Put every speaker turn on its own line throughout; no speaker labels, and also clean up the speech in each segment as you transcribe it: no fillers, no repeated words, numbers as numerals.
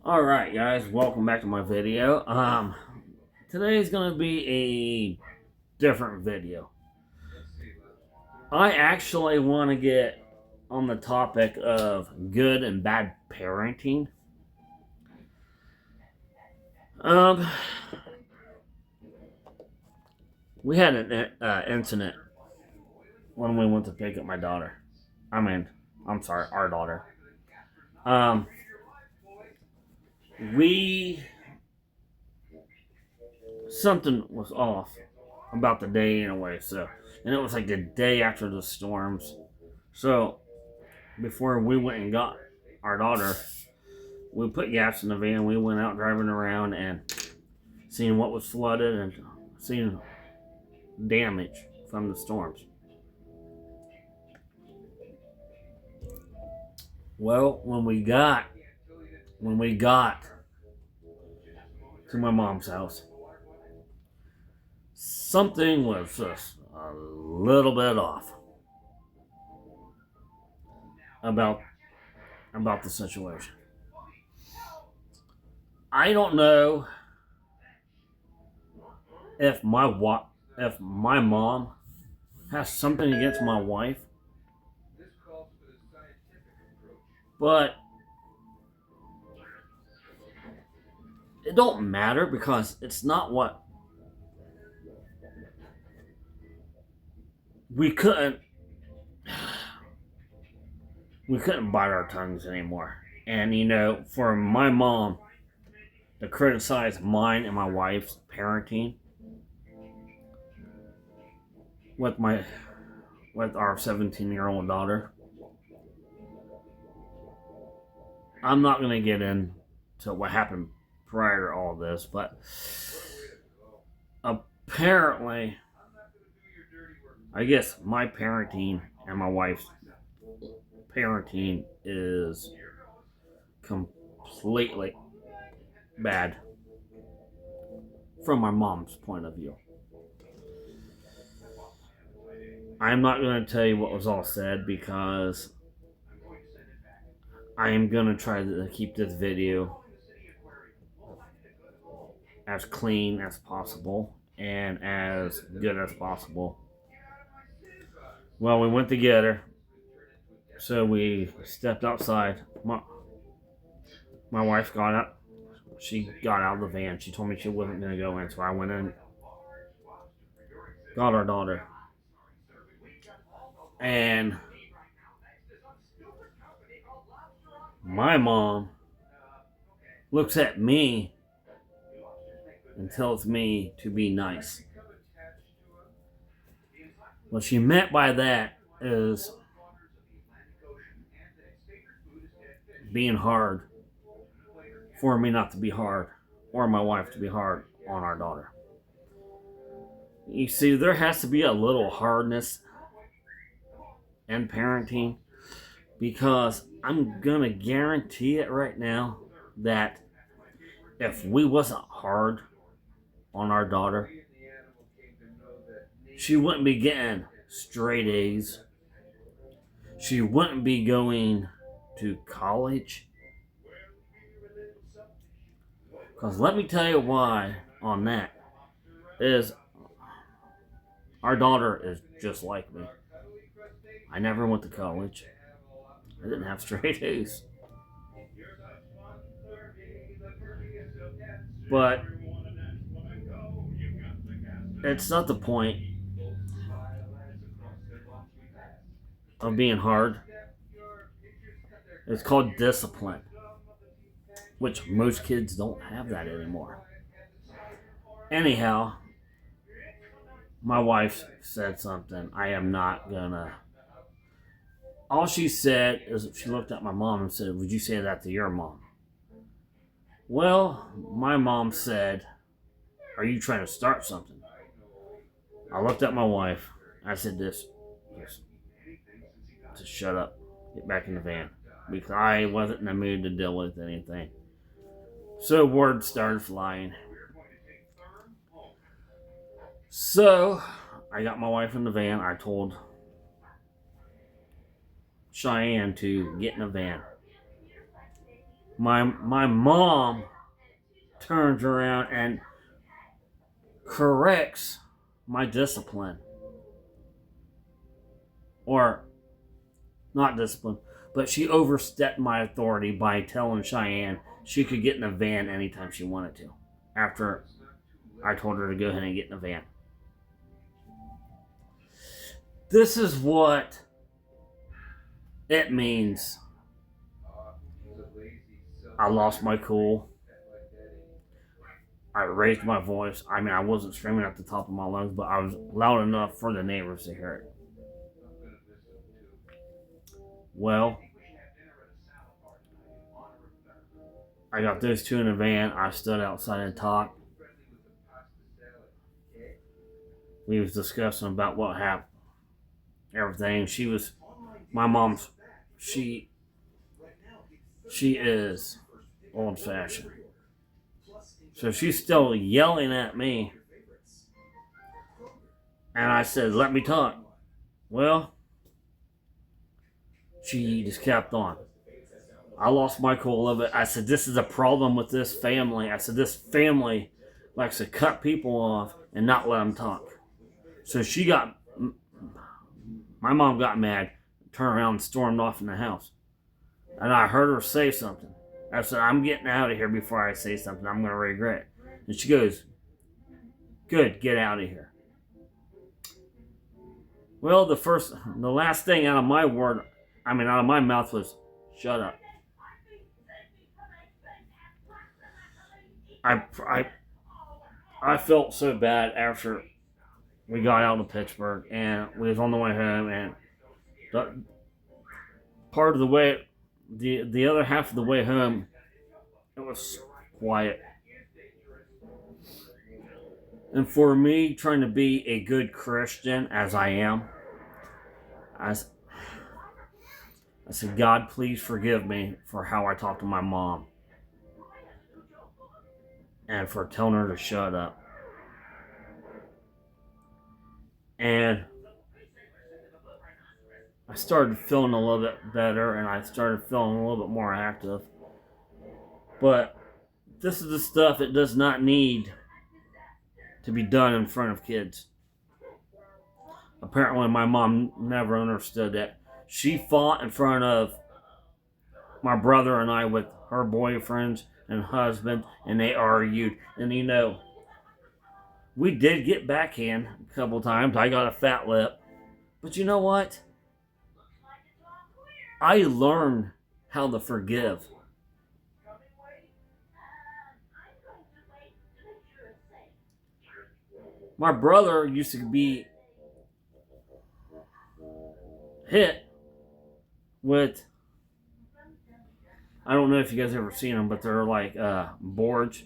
Alright guys, welcome back to my video. Today's gonna be a different video. I actually want to get on the topic of good and bad parenting. Um, we had an incident when we went to pick up my daughter. I'm sorry, our daughter. Um, we something was off about the day anyway. And it was like the day after the storms. So before we went and got our daughter, we put gas in the van. We went out driving around and seeing what was flooded and seeing damage from the storms. Well, when we got to my mom's house, something was just a little bit off about the situation. I don't know if my mom has something against my wife, but it don't matter because it's not what we couldn't bite our tongues anymore. And for my mom to criticize mine and my wife's parenting with our 17-year-old daughter, I'm not going to get into what happened prior to all this, but apparently, I guess my parenting and my wife's parenting is completely bad from my mom's point of view. I'm not going to tell you what was all said because I am going to try to keep this video as clean as possible and as good as possible. Well, we went together, so we stepped outside. My wife got up. She got out of the van. She told me she wasn't going to go in, so I went in, got our daughter. And my mom looks at me and tells me to be nice. What she meant by that is being hard for me not to be hard, or my wife to be hard on our daughter. You see, there has to be a little hardness in parenting, because I'm gonna guarantee it right now that if we wasn't hard on our daughter, she wouldn't be getting straight A's. She wouldn't be going to college. Because let me tell you why on that is our daughter is just like me. I never went to college. I didn't have straight A's. But it's not the point of being hard. It's called discipline, which most kids don't have that anymore. Anyhow, my wife said something. I am not gonna. All she said is she looked at my mom and said, "Would you say that to your mom?" Well, my mom said, "Are you trying to start something?" I looked at my wife. I said, "Just shut up. Get back in the van." Because I wasn't in the mood to deal with anything. So words started flying. So I got my wife in the van. I told Cheyenne to get in the van. my mom turns around and corrects my discipline. Or, not discipline, but she overstepped my authority by telling Cheyenne she could get in a van anytime she wanted to. After I told her to go ahead and get in a van. This is what it means. I lost my cool. I raised my voice. I mean, I wasn't screaming at the top of my lungs, but I was loud enough for the neighbors to hear it. Well, I got those two in a van. I stood outside and talked. We was discussing about what happened. Everything. My mom's, she is old-fashioned. So she's still yelling at me. And I said, let me talk. Well, she just kept on. I lost my cool a little bit. I said, this is a problem with this family. I said, this family likes to cut people off and not let them talk. So my mom got mad, turned around and stormed off in the house. And I heard her say something. I said, I'm getting out of here before I say something I'm going to regret. And she goes, good, get out of here. Well, the last thing out of my mouth was, shut up. I felt so bad after we got out of Pittsburgh and we was on the way home, and part of the way, the other half of the way home, it was quiet. And for me, trying to be a good Christian as I am, I said, God, please forgive me for how I talked to my mom. And for telling her to shut up. And I started feeling a little bit better, and I started feeling a little bit more active. But this is the stuff that does not need to be done in front of kids. Apparently my mom never understood that. She fought in front of my brother and I with her boyfriends and husband, and they argued. And we did get backhand a couple times. I got a fat lip. But you know what? I learned how to forgive. My brother used to be hit with, I don't know if you guys ever seen them, but they're like boards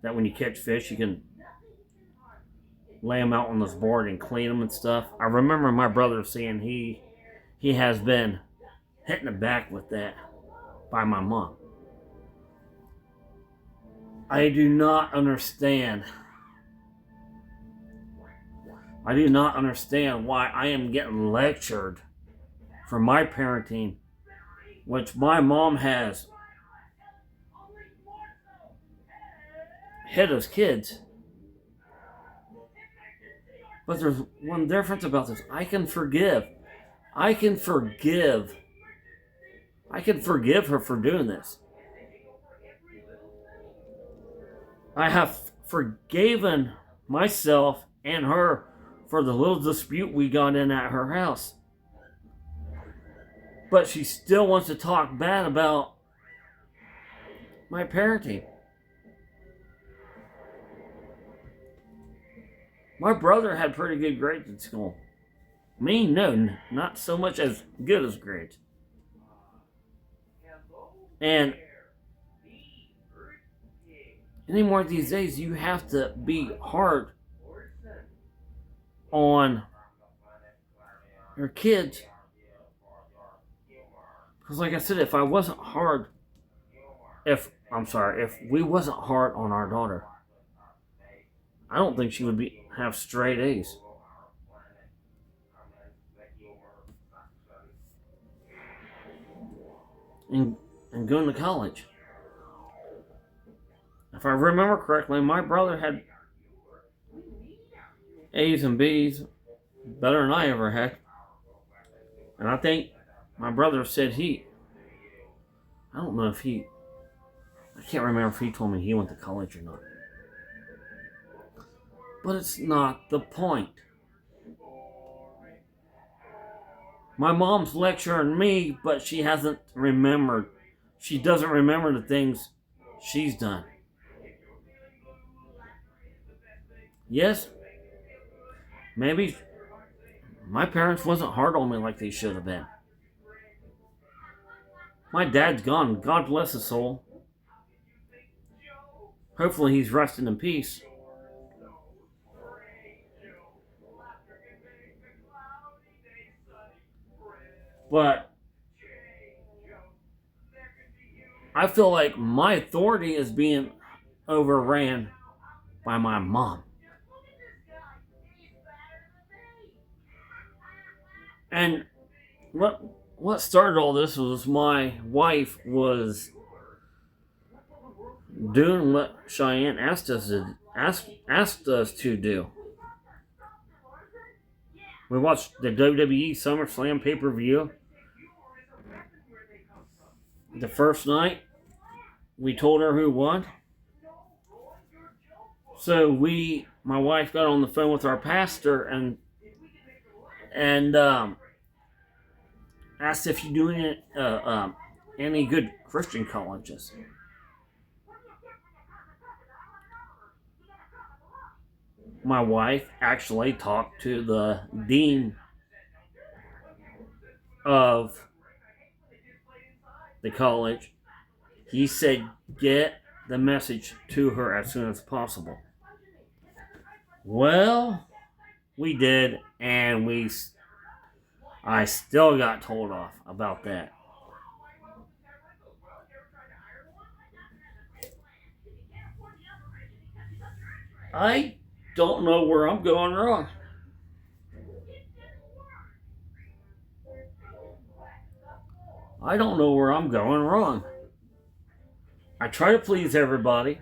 that when you catch fish, you can lay them out on this board and clean them and stuff. I remember my brother saying he has been hit in the back with that by my mom. I do not understand. I do not understand why I am getting lectured for my parenting, which my mom has hit us kids. But there's one difference about this. I can forgive her for doing this. I have forgiven myself and her for the little dispute we got in at her house. But she still wants to talk bad about my parenting. My brother had pretty good grades in school. Me, no, not so much as good as grades. And anymore these days, you have to be hard on your kids. Because like I said, if we wasn't hard on our daughter, I don't think she would have straight A's. And going to college. if I remember correctly, my brother had A's and B's better than I ever had. And I think my brother said I don't know if I can't remember if he told me he went to college or not. But it's not the point. My mom's lecturing me, but she hasn't remembered. She doesn't remember the things she's done. Yes, maybe my parents wasn't hard on me like they should have been. My dad's gone. God bless his soul. Hopefully he's resting in peace. But I feel like my authority is being overran by my mom. And what started all this was my wife was doing what Cheyenne asked us to do. We watched the WWE SummerSlam pay-per-view. The first night, we told her who won. So my wife got on the phone with our pastor and asked if you do any good Christian colleges. My wife actually talked to the dean of the college. He said, get the message to her as soon as possible. Well, we did, and I still got told off about that. I don't know where I'm going wrong. I don't know where I'm going wrong. I try to please everybody.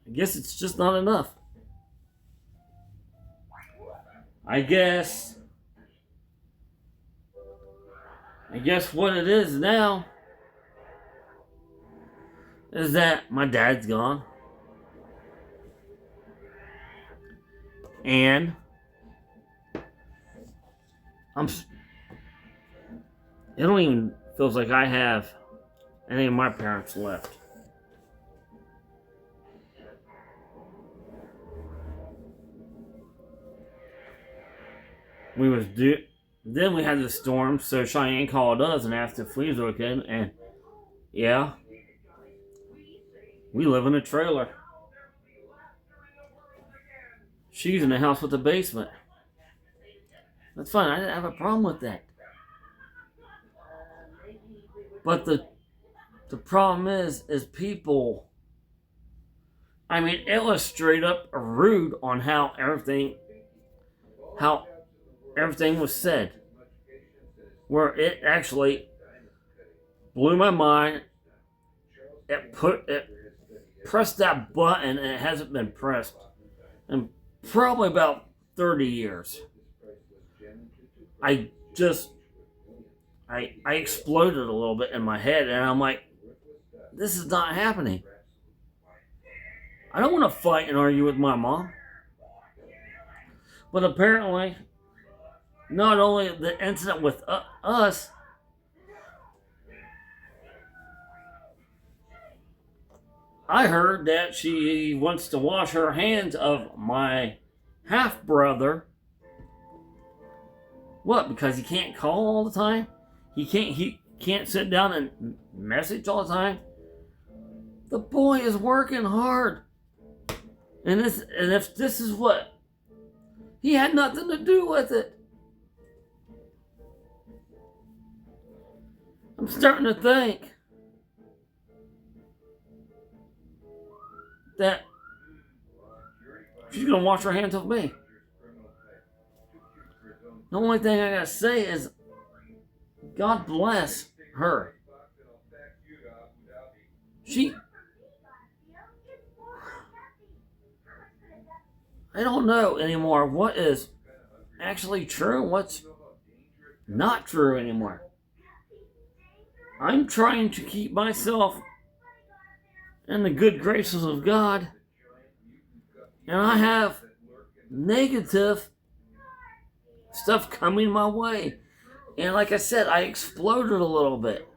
I guess it's just not enough. I guess what it is now is that my dad's gone. And it don't even feels like I have any of my parents left. Then we had the storm, so Cheyenne called us and asked if we was okay, and yeah, we live in a trailer. She's in a house with a basement. That's fine. I didn't have a problem with that. But the problem is people. I mean, it was straight up rude on how everything was said. Where it actually blew my mind. It pressed that button, and it hasn't been pressed in probably about 30 years. I exploded a little bit in my head, and I'm like, this is not happening. I don't want to fight and argue with my mom. But apparently, not only the incident with us, I heard that she wants to wash her hands of my half-brother. What? Because he can't call all the time? He can't sit down and message all the time? The boy is working hard. And if this is what, he had nothing to do with it. I'm starting to think that she's going to wash her hands of me. The only thing I gotta say is, God bless her. I don't know anymore what is actually true and what's not true anymore. I'm trying to keep myself in the good graces of God, and I have negative stuff coming my way. And like I said, I exploded a little bit.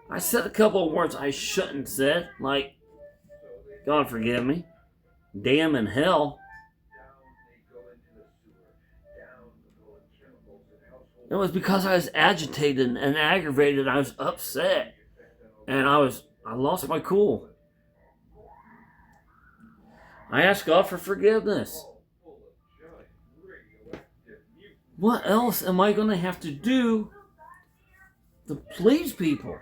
I said a couple of words I shouldn't said, like, God forgive me, damn and hell. It was because I was agitated and aggravated. I was upset. And I lost my cool. I asked God for forgiveness. What else am I going to have to do to please people?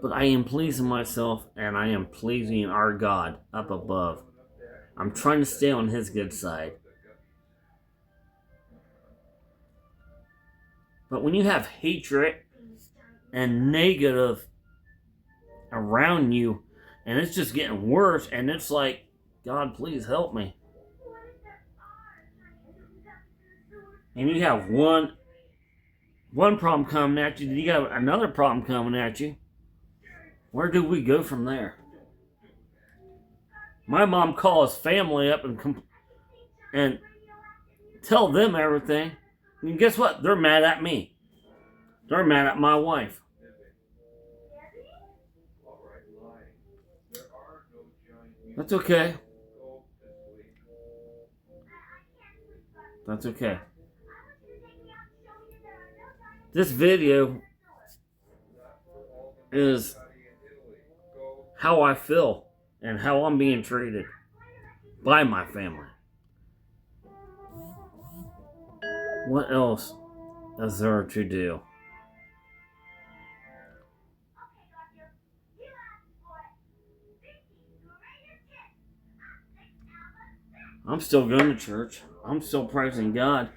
But I am pleasing myself, and I am pleasing our God up above. I'm trying to stay on His good side. But when you have hatred and negative around you, and it's just getting worse, and it's like, God, please help me. And you have one problem coming at you, then you got another problem coming at you. Where do we go from there? My mom calls family up and tell them everything. And guess what? They're mad at me. They're mad at my wife. That's okay. That's okay. This video is how I feel and how I'm being treated by my family. What else is there to do? I'm still going to church. I'm still praising God.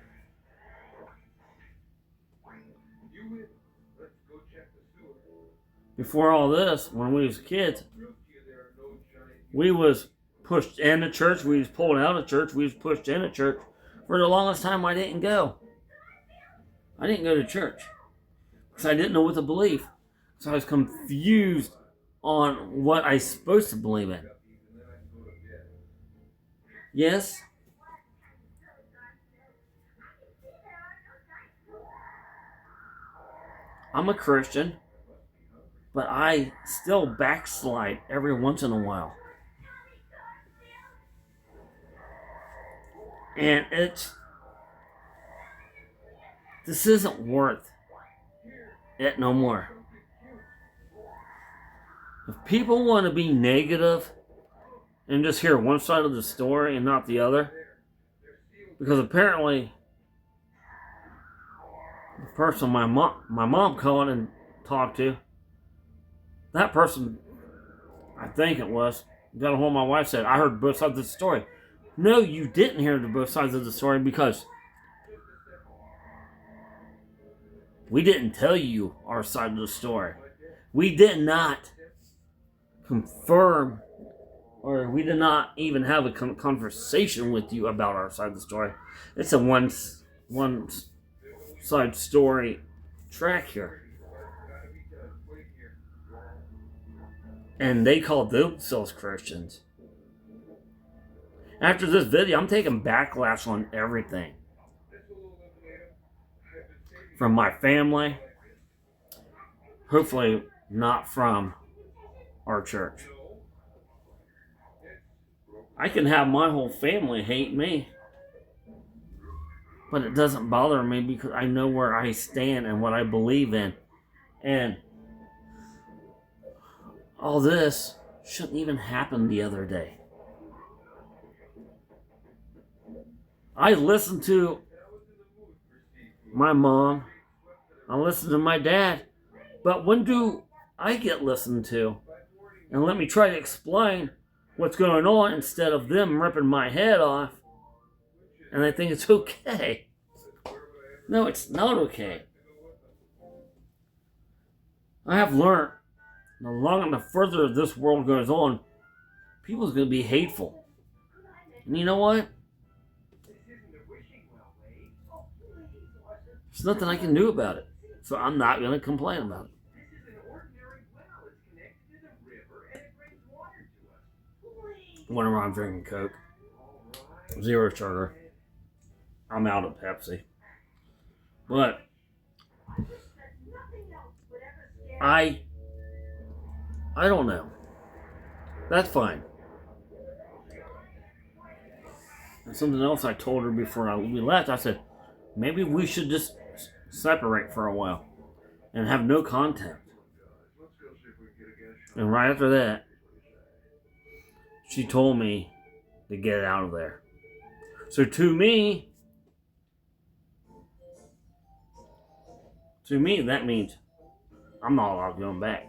Before all this, when we was kids, we was pushed into church, we was pulled out of church, we was pushed into church. For the longest time, I didn't go. I didn't go to church because I didn't know what to believe. So I was confused on what I was supposed to believe in. Yes, I'm a Christian, but I still backslide every once in a while. And this isn't worth it no more. If people want to be negative and just hear one side of the story and not the other, because apparently the person my mom called and talked to, that person, I think it was, got a hold of my wife, said, I heard both sides of the story. No, you didn't hear the both sides of the story because we didn't tell you our side of the story. We did not confirm, or we did not even have a conversation with you about our side of the story. It's a one side story track here. And they call themselves Christians. After this video, I'm taking backlash on everything. From my family. Hopefully not from our church. I can have my whole family hate me. But it doesn't bother me because I know where I stand and what I believe in. And all this shouldn't even happen the other day. I listened to my mom. I listened to my dad. But when do I get listened to? And let me try to explain what's going on instead of them ripping my head off and they think it's okay. No, it's not okay. I have learned the longer and the further this world goes on, people's going to be hateful. And you know what? There's nothing I can do about it. So I'm not going to complain about it. Whenever I'm drinking Coke, zero sugar, I'm out of Pepsi. But I don't know. That's fine. And something else I told her before we left, I said, maybe we should just separate for a while and have no contact. And right after that, she told me to get out of there. So to me, that means I'm not allowed going back.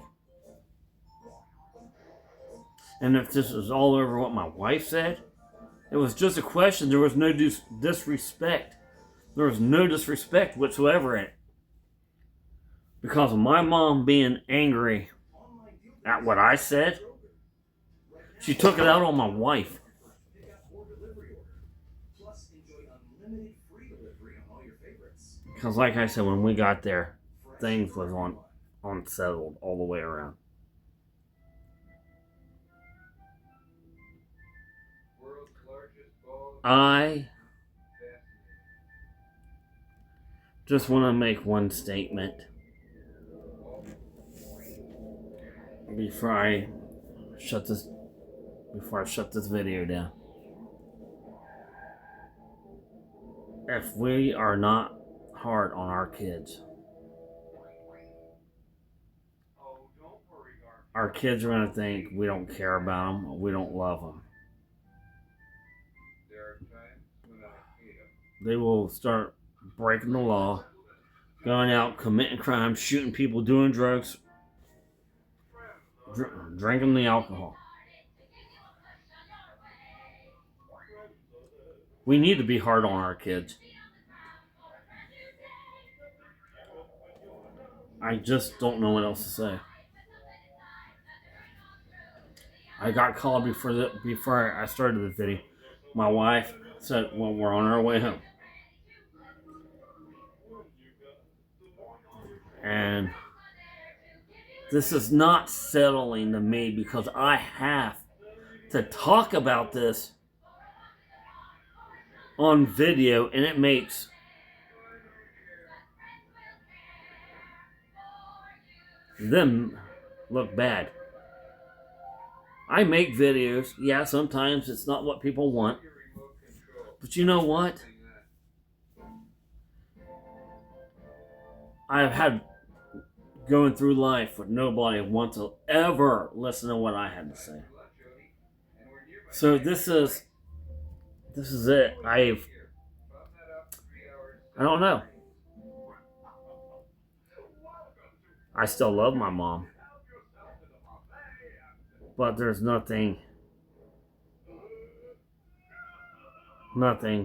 And if this is all over what my wife said, it was just a question. There was no disrespect. There was no disrespect whatsoever in it. Because of my mom being angry at what I said, she took it out on my wife. Because like I said, when we got there, things was unsettled all the way around. I just want to make one statement before I shut this video down. If we are not hard on our kids, our kids are going to think we don't care about them, we don't love them. They will start breaking the law, going out, committing crimes, shooting people, doing drugs, drinking the alcohol. We need to be hard on our kids. I just don't know what else to say. I got called before I started the video. My wife said, well, we're on our way home. And this is not settling to me because I have to talk about this on video and it makes them look bad. I make videos. Yeah, sometimes it's not what people want. But you know what? I've had going through life with nobody wants to ever listen to what I had to say. So this is it. I don't know. I still love my mom. But there's nothing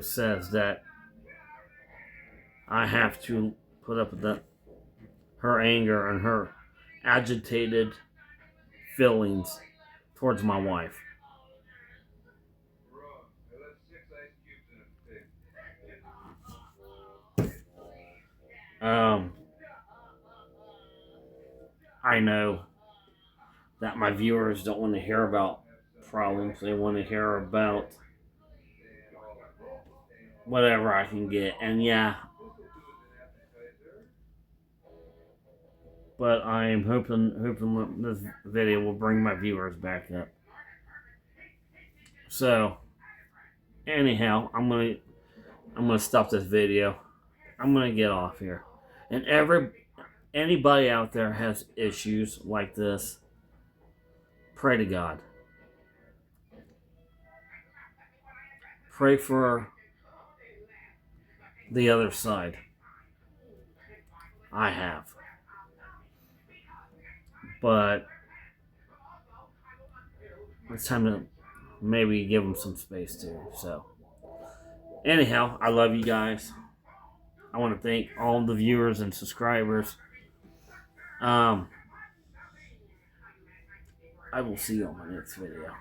says that I have to put up with her anger and her agitated feelings towards my wife. I know that my viewers don't want to hear about problems. They want to hear about whatever I can get. And yeah, but I'm hoping this video will bring my viewers back up. So, anyhow, I'm gonna stop this video. I'm gonna get off here. And anybody out there has issues like this, pray to God. Pray for the other side. I have. But it's time to maybe give them some space too. So, anyhow, I love you guys. I want to thank all the viewers and subscribers. I will see you on my next video.